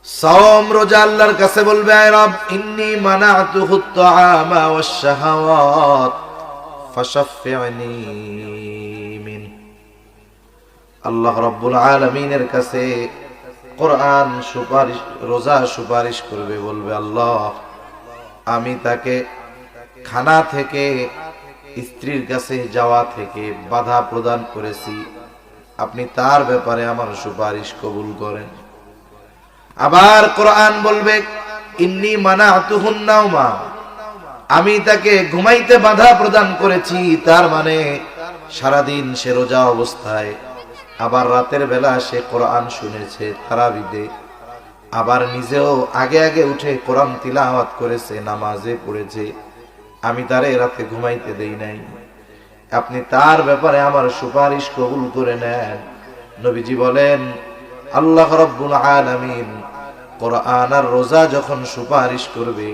সাওম রোজা আল্লাহর কাছে বলবে, আয় রব ইন্নী মানাতুহুত তাআমা ওয়াশ শাহাওয়াত ফাশাফি'নি মিন। আল্লাহ রাব্বুল আলামিনের কাছে কোরআন সুপারিশ, রোজা সুপারিশ করবে, বলবে আল্লাহ আমি তাকে খানা থেকে, স্ত্রীর কাছে যাওয়া থেকে বাধা প্রদান করেছি, আপনি তার ব্যাপারে আমার সুপারিশ কবুল করেন। আবার কোরআন বলবে ইন্নী মানাতুহুন নাওমা, আমি তাকে ঘুমাইতে বাধা প্রদান করেছি, তার মানে সারাদিন সে রোজা অবস্থায়, আবার রাতের বেলা সে কোরআন শুনেছে তারাবিতে, আবার নিজেও আগে আগে উঠে কোরআন তিলাওয়াত করেছে, নামাজে পড়েছে, আমি তারে রাতে ঘুমাইতে দেই নাই, আপনি তার ব্যাপারে আমার সুপারিশ কবুল করে নেন। নবীজি বলেন আল্লাহ রাব্বুল আলামিন কোরআন আর রোজা যখন সুপারিশ করবে,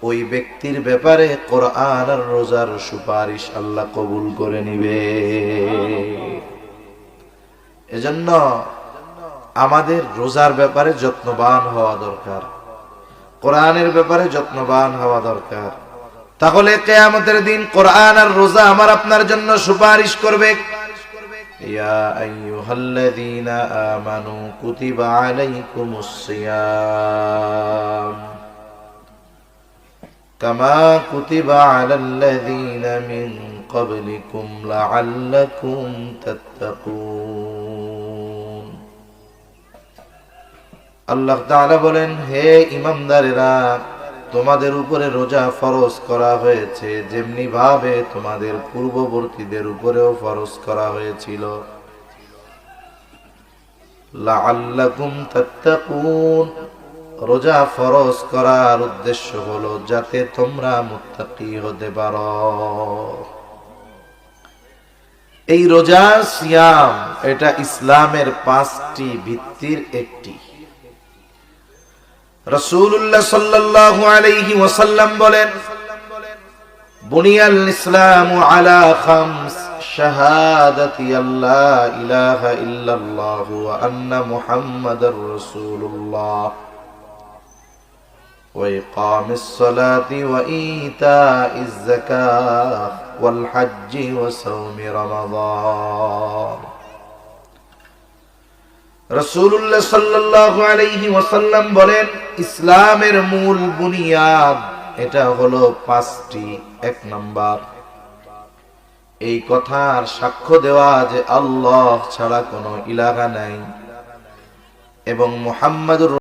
ওই ব্যক্তির ব্যাপারে কোরআন আর রোজার সুপারিশ আল্লাহ কবুল করে নিবে। এজন্য আমাদের রোজার ব্যাপারে যত্নবান হওয়া দরকার, কোরআনের ব্যাপারে যত্নবান হওয়া দরকার। তাহলে কিয়ামতের দিন কোরআন আর রোজা আমার আপনার জন্য সুপারিশ করবে। ইয়া আইয়ুহাল্লাযীনা আমানু কুতিবা আলাইকুমুস সিয়াম কামা কুতিবা আলাল্লাযীনা মিন ক্বাবলিকুম লাআল্লাকুম তাত্তাকুন। আল্লাহ তাআলা বলেন, হে ঈমানদারেরা, তোমাদের উপরে রোজা ফরজ করা হয়েছে যেমনি ভাবে তোমাদের পূর্ববর্তীদের উপরেও ফরজ করা হয়েছিল। লাআল্লাকুম তাত্তাকুন, রোজা ফরজ করার উদ্দেশ্য হলো যাতে তোমরা মুত্তাকি হতে পারো। এই রোজা সিয়াম, এটা ইসলামের 5টি ভিত্তির একটি। রাসূলুল্লাহ সাল্লাল্লাহু আলাইহি ওয়াসাল্লাম বলেন, বুনিয়াল ইসলামু আলা খামস, শাহাদাতি আল্লা ইলাহা ইল্লাল্লাহু ওয়া আন্না মুহাম্মাদার রাসূলুল্লাহ ওয়া ইকামিস সালাতি ওয়া ইতাইজ যাকাত ওয়াল হজ্জি ওয়া সাওমি রমাদান। রাসূলুল্লাহ সাল্লাল্লাহু আলাইহি ওয়াসাল্লাম বলেন, ইসলামের মূল বুনিয়াদ এটা হলো 5টি। 1 নাম্বার, এই কথার সাক্ষ্য দেওয়া যে আল্লাহ ছাড়া কোনো ইলাহা নাই এবং মুহাম্মাদুর